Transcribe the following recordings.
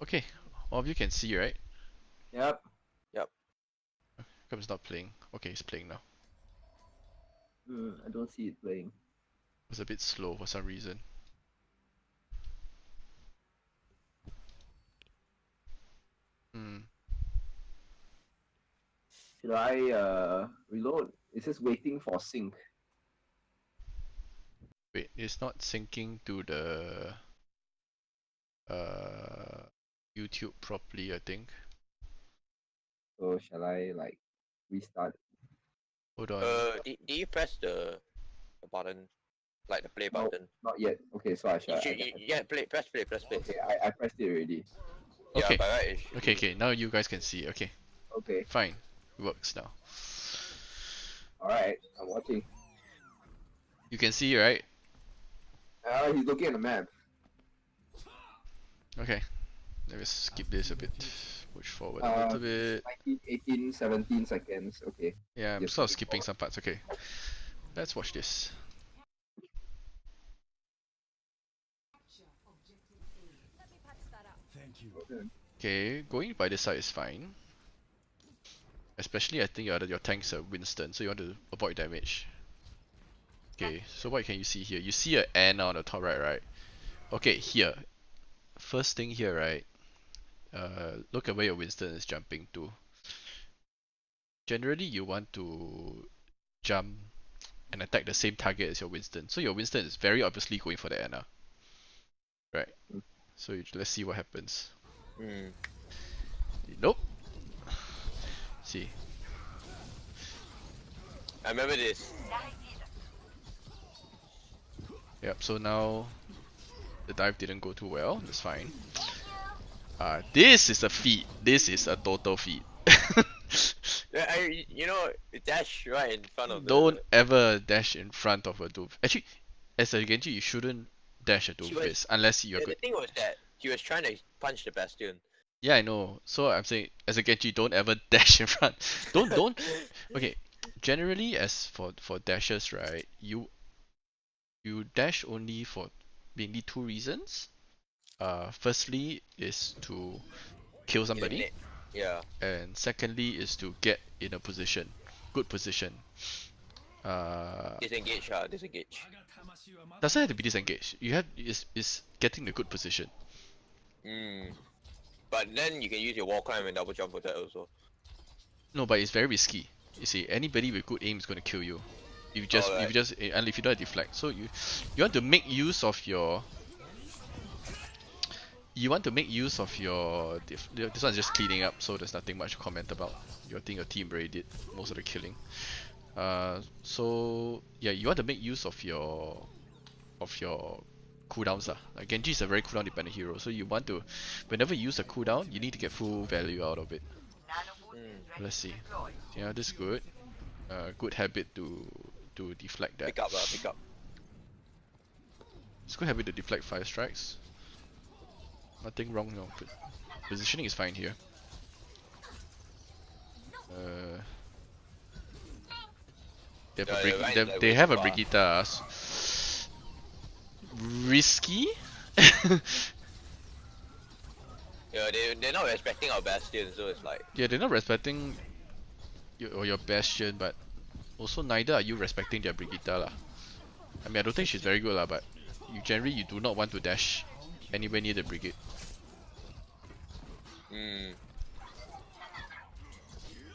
Okay, all of you can see, right? Yep. Come it's not playing. Okay, it's playing now. I don't see it playing. It was a bit slow for some reason. Should I reload? It says waiting for sync. Wait, it's not syncing to the YouTube properly, I think. So shall I like restart? Hold on. Did you press the button, like the play No, button? not yet. Okay, so I shall. You should, yeah, press play. Okay, I pressed it already. Yeah, Okay. by right it should Okay, be. okay, now you guys can see. Okay, Okay. fine. It works now. Alright, I'm watching. You can see, right? He's looking at the map. Okay. Let's skip this a bit. Push forward a little bit. 19, 18, 17 seconds. Okay. Yeah, I'm Just sort of moving skipping forward. some parts. Okay. Let's watch this. Okay, going by this side is fine. Especially I think your tanks are Winston, so you want to avoid damage. Okay, so what can you see here? You see an N on the top right? Okay, here. First thing here, right? Look at where your Winston is jumping to. Generally, you want to jump and attack the same target as your Winston. So your Winston is very obviously going for the Anna. Right. So let's see what happens. Nope. See. I remember this. Yep, so now the dive didn't go too well. That's fine. This is a feat. This is a total feat. You know, dash right in front of Don't the... ever dash in front of a doof. Actually, as a Genji, you shouldn't dash a doofus unless you're The good. thing was that he was trying to punch the Bastion. Yeah, I know. So I'm saying, as a Genji, don't ever dash in front. Don't. Okay. Generally, as for dashes, right? You dash only for mainly two reasons. Firstly is to kill somebody, Yeah. and secondly is to get in a position, good position. Disengage, disengage. Doesn't have to be disengaged. You have is getting the good position. But then you can use your wall climb and double jump for that also. No, but it's very risky. You see, anybody with good aim is going to kill you. If you just and if you don't deflect, so you want to make use of your. You want to make use of your. This one's just cleaning up, so there's nothing much to comment about. I think your team already did most of the killing. So yeah, you want to make use of your cooldowns lah. Like Genji is a very cooldown dependent hero, so you want to, whenever you use a cooldown, you need to get full value out of it. Let's see. Yeah, this is good. Good habit to deflect that. Pick up. It's a good habit to deflect 5 strikes. Nothing wrong, no. Positioning is fine here. They have a Brigitte. Risky? Yeah, they're not respecting our Bastion, so it's like... Yeah, they're not respecting your Bastion, but also neither are you respecting their Brigitte lah. I mean, I don't think she's very good lah, but you do not want to dash anywhere near the Brigade.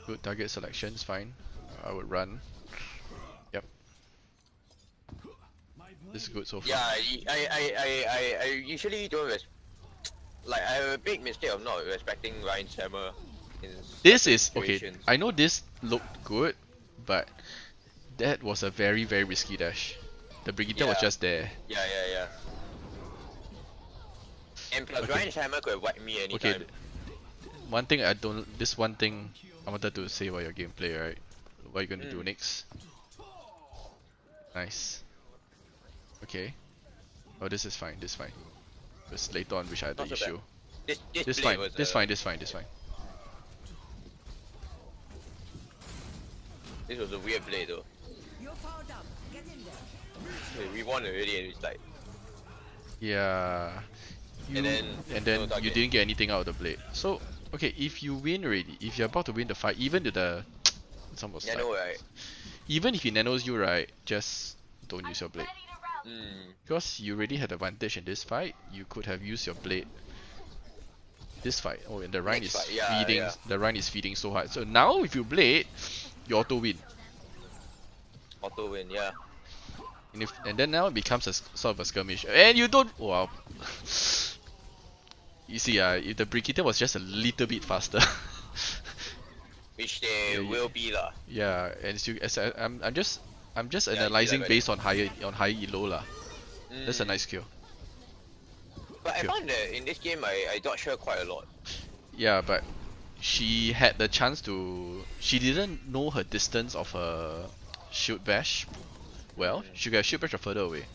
Good target selection is fine. I would run. Yep. This is good so far. Yeah, I usually don't like, I have a big mistake of not respecting Ryan's hammer in This is okay. situations. I know this looked good, but that was a very risky dash. The Brigitte was just there. Yeah. And plus, Ryan's hammer could have wiped me anytime. Okay. One thing I wanted to say about your gameplay, right? What are you gonna do next? Nice. Okay. Oh, this is fine. This is fine. Because later on, which I had the Not so issue. This fine. was, This fine. This was a weird play though. We won already and it's like... Yeah. you And then and then no you target. didn't get anything out of the blade. So okay, if you win already, if you're about to win the fight, even to the it's almost Yeah, like no, right? even if he nanos you, right, just don't use your blade. Mm. Because you already had advantage in this fight, you could have used your blade this fight. Oh, and the Rhine Next is fight, yeah, feeding yeah. the Rhine is feeding so hard. So now if you blade, you auto win. Auto win, yeah. And then now it becomes a sort of a skirmish. And you don't wow. You see, if the Brigitte was just a little bit faster. Which they Yeah, will be lah. yeah, and as you, as I'm just Yeah, you see analyzing that based better. on higher elo lah. That's a Mm. nice kill. But I Kill. found that in this game I dodged her quite a lot. Yeah, but she had the chance to. She didn't know her distance of her shield bash. Well, Mm. she got shield bash further away.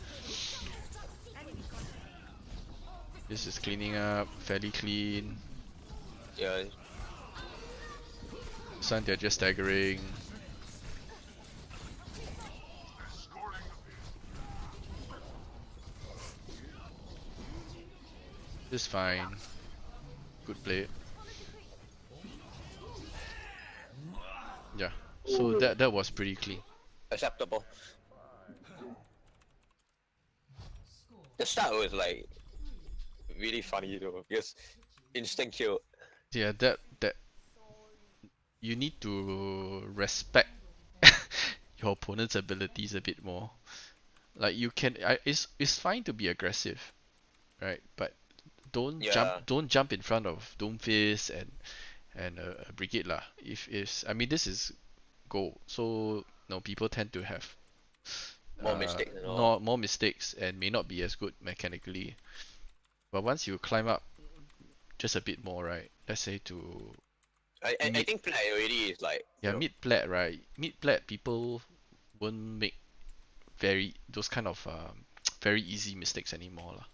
This is cleaning up, fairly clean. Yeah. Some they're just staggering. This is fine. Good play. Yeah. So that was pretty clean. Acceptable. The start was like really funny though, because instant kill. Yeah, that you need to respect your opponent's abilities a bit more. Like you can, it's fine to be aggressive, right? But Yeah. don't jump in front of Doomfist and a Brigade lah. If I mean this is gold, so no people tend to have More mistakes and all. not more mistakes and may not be as good mechanically. But once you climb up just a bit more, right? Let's say to I mid, think Plat already is like yeah, mid plat, right? Mid plat people won't make those kind of very easy mistakes anymore lah.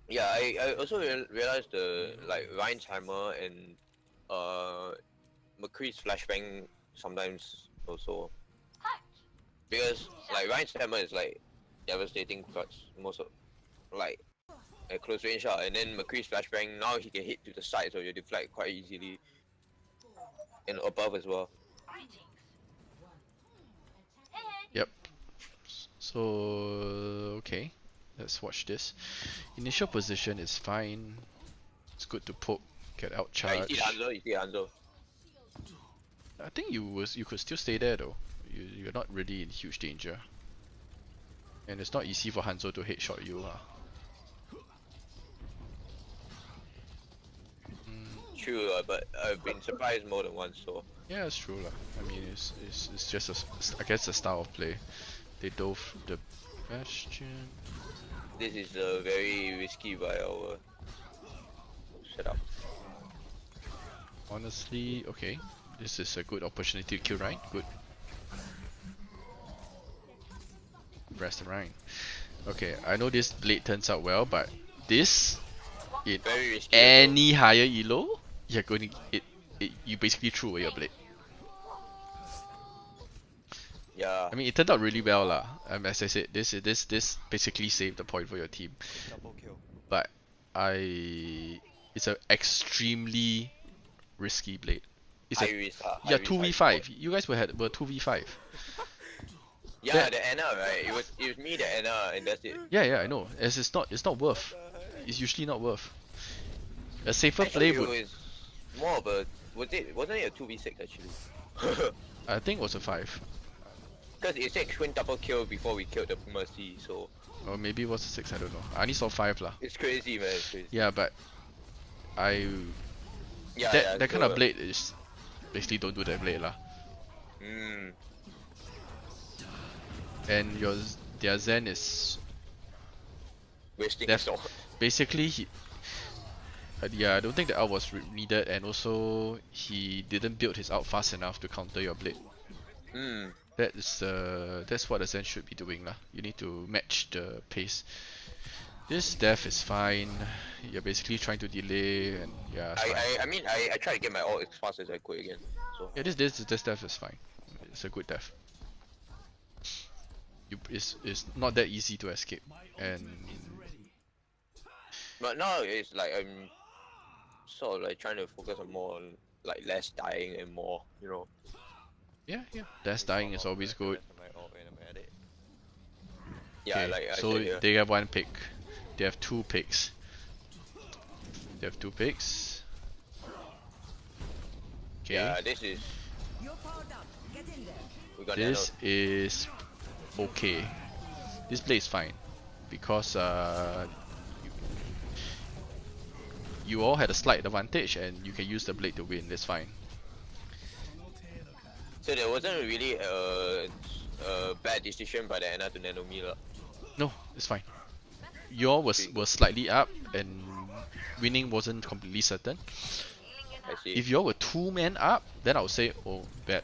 yeah, I also realized the like Ryan's hammer and McCree's flashbang sometimes also, because like Ryan's hammer is like devastating cuts most of like at close range shot, and then McCree's flashbang now he can hit to the side, so you deflect quite easily and above as well. Yep. So okay, let's watch this. Initial position is fine. It's good to poke, get out Yeah, you charge. see the Hanzo, you see the Hanzo. I think you could still stay there though. You're not really in huge danger. And it's not easy for Hanzo to headshot you. True, but I've been surprised more than once, so. Yeah, it's true lah. I mean, it's just I guess a style of play. They dove the Bastion. This is very risky by our setup. Honestly, okay. This is a good opportunity to kill Ryan. Good. Rest Ryan. Okay, I know this blade turns out well, but this in Very risky. any higher elo, you're going to you basically threw away your blade. Yeah. I mean, it turned out really well lah. As I said, this basically saved the point for your team. Double kill. But it's an extremely risky blade. It's High a risk, high yeah, risk, high 2v5. reward. You guys were 2v5. Yeah, that- the Anna, right? It was me, the Anna, and that's it. Yeah, I know. As it's not worth. It's usually not worth. A safer Actually, play would. it was more of a wasn't it a 2v6 actually? I think it was a 5. Because it said twin double kill before we killed the Mercy, so Or maybe it was a 6, I don't know. I only saw 5 lah. it's crazy, man. It's crazy. Yeah, but Yeah, that kind of so, blade is basically don't do that blade lah. Mm, And their Zen is wasting Def- his all. basically yeah, I don't think the ult was needed, and also he didn't build his ult fast enough to counter your blade. Mm. That's what a Zen should be doing lah. You need to match the pace. This death is fine. You're basically trying to delay, and yeah, it's fine. I mean I tried to get my ult as fast as I could again. So Yeah, this death is fine. It's a good death. It's not that easy to escape, and But now it's like I'm sort of like trying to focus on more on like less dying and more, you know. Yeah, yeah. Dash dying is always good. Yeah, Okay, like I so said here. they have one pick. They have two picks. They have two picks. Okay. Yeah, this is we got nano. This is okay. This play is fine because you all had a slight advantage and you can use the blade to win. That's fine. So there wasn't really a bad decision by the Anna to nano me lah. No, it's fine. You all were slightly up and winning wasn't completely certain. I see. If you all were 2 men up, then I would say, oh, bad.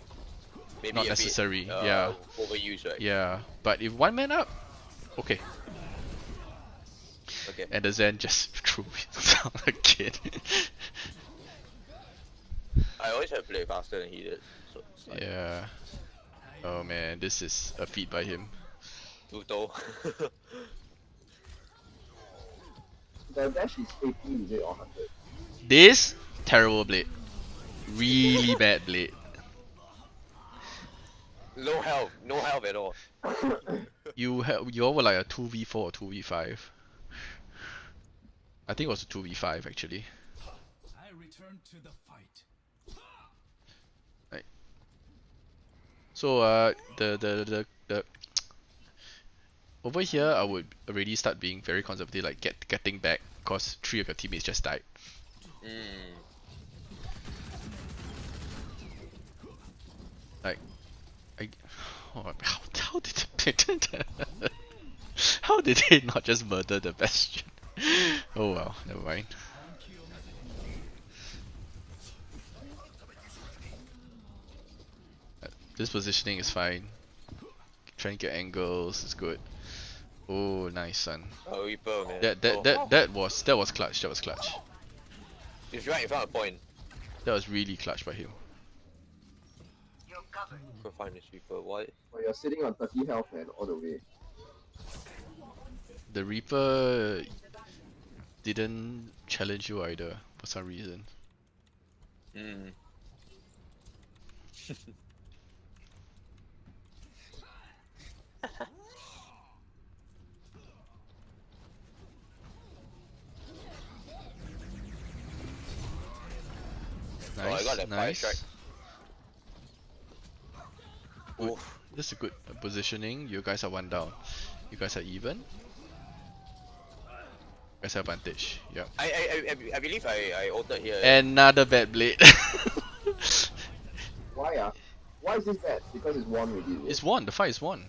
Maybe Not a necessary. bit, Yeah. overused, right? Yeah. But if 1 man up, okay. Okay. And the Zen just threw it down again. I always have played faster than he did. So it's like Yeah. Oh man, this is a feat by him. brutal. The dash is 80, is it, or 100? This terrible blade. Really bad blade. No help at all. You all were like a 2v4 or 2v5. I think it was a 2v5 actually. I return to the fight. So the over here I would already start being very conservative, like getting back, cause 3 of your teammates just died. Mm. Like oh, how did they how did they not just murder the Bastion? Oh well, never mind. This positioning is fine. Trying to get angles is good. Oh, nice, son. Oh, Reaper, man. That was clutch. That was clutch. It's right in front of point. That was really clutch by him. Go find this Reaper. What? Well, you're sitting on 30 health, man, all the way. The Reaper didn't challenge you either for some reason. Mm. Nice, Oh, I got that fire nice. strike. Good. Oof. This is a good positioning. You guys are 1 down. You guys are even. You guys have advantage. Yep. I believe I altered here. Another bad blade. Why, ah? Why is this bad? Because it's won already, is it? It's won. The fight is won.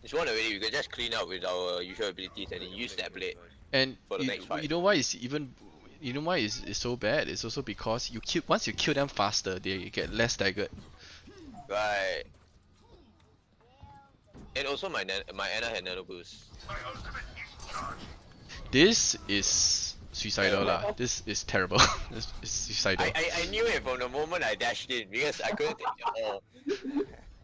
It's one already. We can just clean up with our usual abilities and then use that blade. And For the you, next fight. you know why it's even, you know why it's so bad? It's also because once you kill them faster, they get less staggered. Right. And also my Anna had nano boost. This is suicidal Yeah. lah. This is terrible. This is suicidal. I knew it from the moment I dashed in because I couldn't take it all.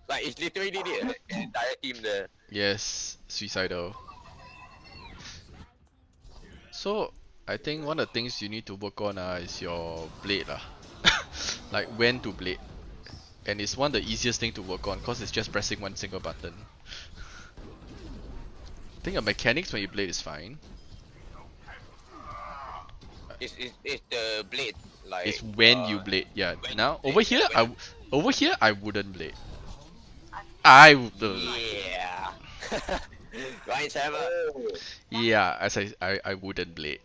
Like it's literally the entire team there. Yes, suicidal. So I think one of the things you need to work on is your blade lah. Like when to blade. And it's one of the easiest thing to work on because it's just pressing one single button. I think the mechanics when you blade is fine. It's the blade. Like It's when you blade. Yeah. when Now you over blade, here, when- over here I wouldn't blade. I would. Yeah. Right, Sam. Oh, Yeah. As I wouldn't blade.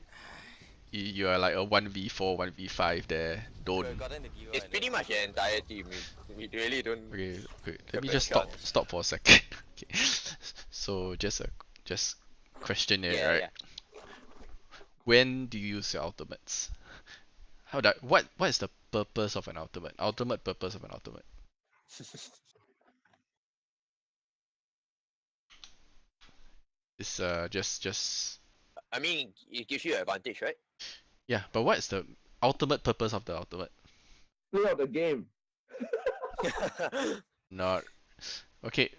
You are like a 1v4, 1v5 there. Don't. It's pretty much the entire team. We really don't. Okay. Let Have me a just chance. stop for a second. Okay. So just question it, Yeah, right? yeah. When do you use your ultimates? What is the purpose of an ultimate? Ultimate purpose of an ultimate. It's just I mean, it gives you an advantage, right? yeah, but what is the ultimate purpose of the ultimate? play out the game. Not okay.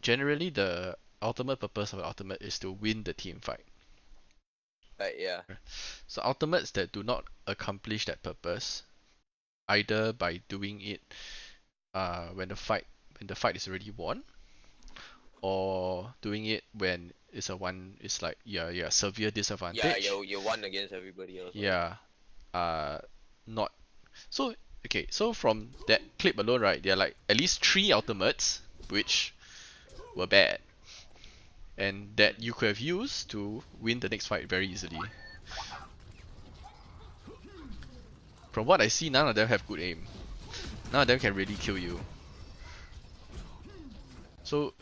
Generally the ultimate purpose of the ultimate is to win the team fight. Yeah. So ultimates that do not accomplish that purpose, either by doing it when the fight is already won, or doing it when it's like severe Yeah, disadvantage. you're one against everybody else. Yeah, not so okay. So from that clip alone, right, there are like at least three ultimates which were bad, and that you could have used to win the next fight very easily. From what I see, none of them have good aim. None of them can really kill you. So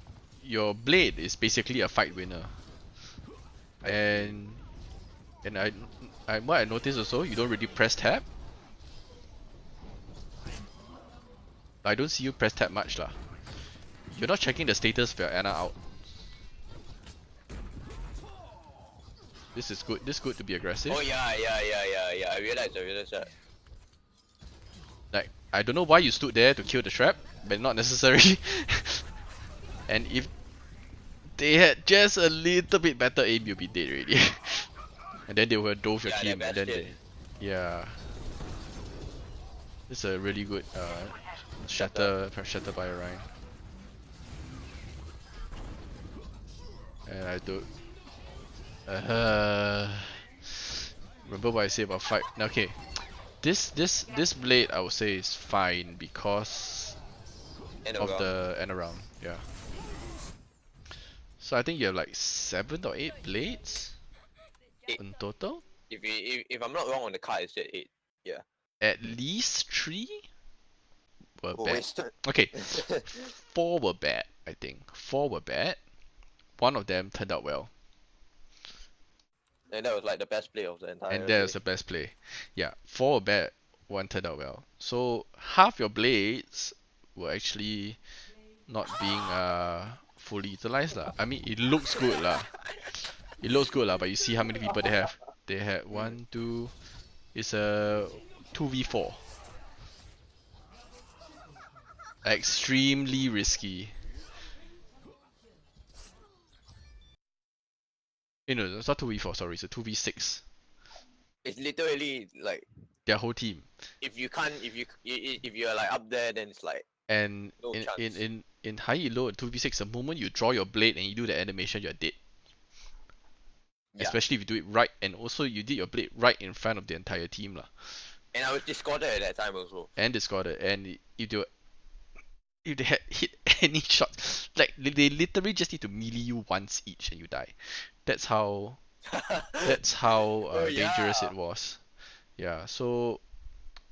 your blade is basically a fight winner. I see. And what I noticed also, you don't really press tab. I don't see you press tab much lah. You're not checking the status of your Ana out. This is good. This is good to be aggressive. Oh yeah. I realized that. Like, I don't know why you stood there to kill the trap, but not necessary. And if they had just a little bit better aim, you'll be dead already. And then they will dove your Yeah, team, they're and then bastion. yeah. This is a really good shatter by Orion. And I do. Remember what I said about fight? Okay, this blade I would say is fine because End of round. the end around. Yeah. So I think you have like 7 or 8 blades Eight. in total. If I'm not wrong on the card, it said 8. Yeah. At least 3 were Oh, bad. wasted. Okay, 4 were bad. I think 4 were bad. One of them turned out well, And that was like the best play of the entire and that day. was the best play. Yeah, 4 were bad. One turned out well. So half your blades were actually not being fully utilized lah. I mean, it looks good lah. It looks good lah, but you see how many people they have. They had 1, 2. It's a 2v4. Extremely risky. No, it's not 2v4. Sorry, it's a 2v6. It's literally like Their whole team. if you can't, if you're like up there, then it's like And no chance. in high elo 2v6, the moment you draw your blade and you do the animation, you're dead. Yeah. Especially if you do it right, and also you did your blade right in front of the entire team lah. And I was discorded at that time also. And discarded. And if they had hit any shot, like they literally just need to melee you once each and you die. That's how Oh, dangerous yeah. it was. Yeah, so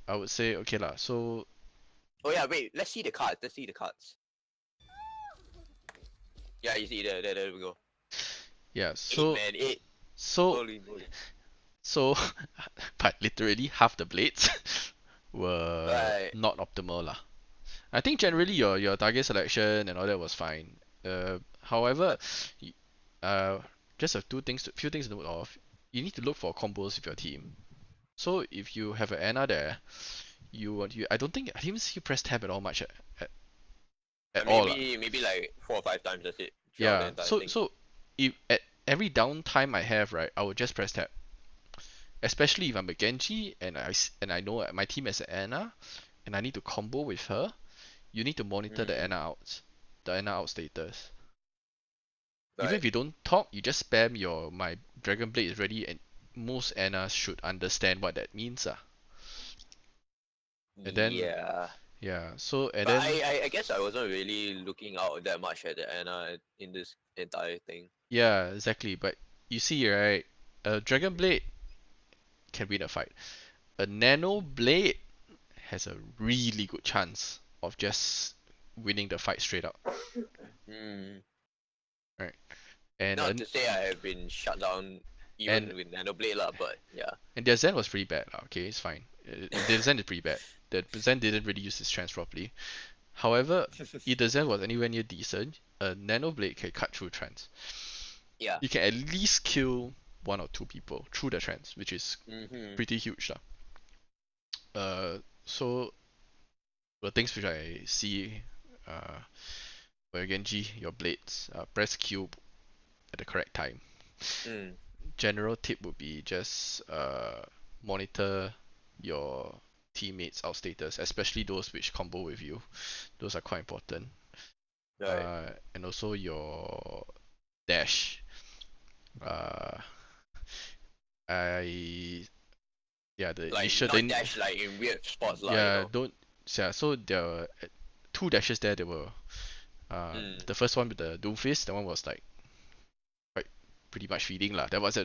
I would say okay lah. So Oh yeah, wait. Let's see the cards. Let's see the cards. Yeah, you see there we go. yeah, 8 so man, 8. so Holy moly. so but literally half the blades were Right. not optimal lah. I think generally your target selection and all that was fine. However, just a few things to note of. You need to look for combos with your team. So if you have an Ana there, I don't think I didn't even see you press tab at all much at all lah. Maybe like 4 or 5 times. That's it. throughout the Yeah. entire So thing. if at every downtime I have, right, I would just press tab. Especially if I'm a Genji and I know my team has an Ana and I need to combo with her, you need to monitor the Ana outs, the Ana out status. Even Right. if you don't talk, you just spam my Dragon Blade is ready, and most Anas should understand what that means And then Yeah. yeah, so and But then I guess I wasn't really looking out that much at the Ana in this entire thing. yeah, exactly. But you see, right, a Dragon Blade can win a fight. A Nano Blade has a really good chance of just winning the fight straight up. Hmm. Right. And Not to say I have been shut down even with Nanoblade lah, but yeah. and their Zen was pretty bad lah. Okay, it's fine. The Zen is pretty bad. The Zen didn't really use his trance properly. However, if the Zen was anywhere near decent, a Nano Blade can cut through trance. Yeah. You can at least kill 1 or 2 people through the trance, which is Mm-hmm. pretty huge lah. So the things which I see, for your Genji, your blades, press Q at the correct time. Mm. general tip would be just monitor your teammates' out status, especially those which combo with you. Those are quite important. Right. And also your dash. Uh, I yeah the Like initial not dash like in weird spots lah, you yeah know. don't yeah so there were two dashes there. There were Mm. the first one with the Doomfist. That one was like quite pretty much feeding lah. That was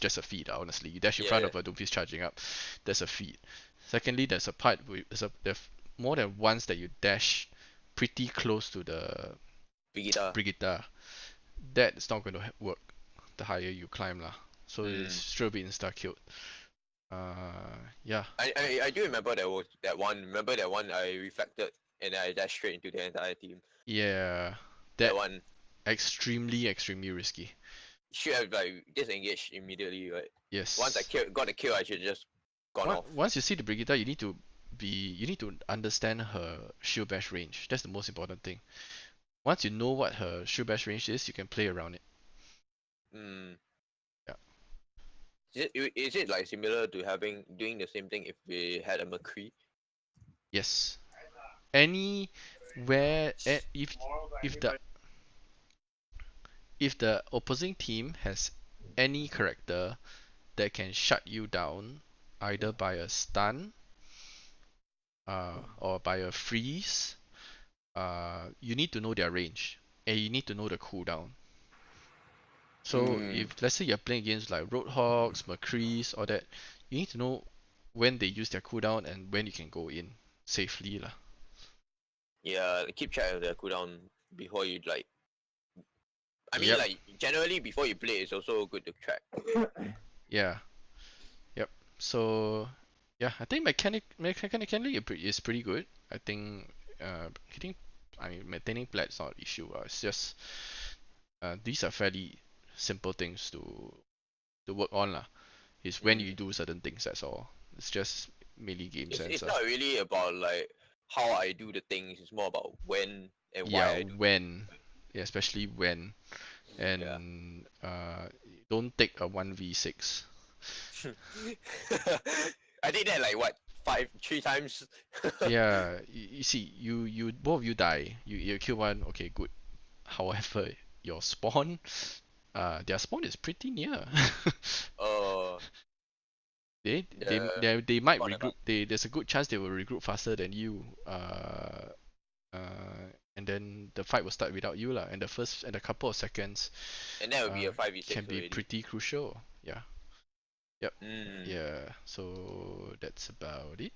just a feed lah, honestly. You dash in front Yeah. of a Doomfist charging up, that's a feed. Secondly, there's a part with there's more than once that you dash pretty close to the Vegeta. Brigitte. That is not going to work the higher you climb lah. So it's sure be insta killed. Yeah. I do remember that one. Remember that one I reflected and I dashed straight into the entire team. Yeah. That That one extremely risky. should have like disengaged immediately, right? Yes. Once I got the kill, I should just gone off. Once you see the Brigitte, you need to understand her shield bash range. That's the most important thing. Once you know what her shield bash range is, you can play around it. Mm. Yeah. Is it like similar to doing the same thing if we had a McCree? Yes. Anywhere if the opposing team has any character that can shut you down either by a stun or by a freeze, you need to know their range and you need to know the cooldown. So if let's say you're playing against like Roadhogs, McCrees, all that, you need to know when they use their cooldown and when you can go in safely lah. Yeah, keep track of the cooldown before you like. I mean, Yep. like generally before you play, it's also good to track. Yeah. Yep. So yeah, I think mechanically it's pretty good. I think maintaining plat is not an issue. It's just these are fairly simple things to work on lah. It's when you do certain things, that's all. It's just melee game sense. It's not really about like how I do the things. It's more about when and why Yeah, I do. when. Yeah, especially when. And don't take a 1v6. I did that like what 3 times. Yeah, you see, you both of you die. You kill one, okay, good. However, your spawn, their spawn is pretty near. They might spawn regroup. There's a good chance they will regroup faster than you. And then the fight will start without you lah. And the couple of seconds, and that would be a 5v6 can be already. pretty crucial. Yeah. Yep. Mm. Yeah. So that's about it.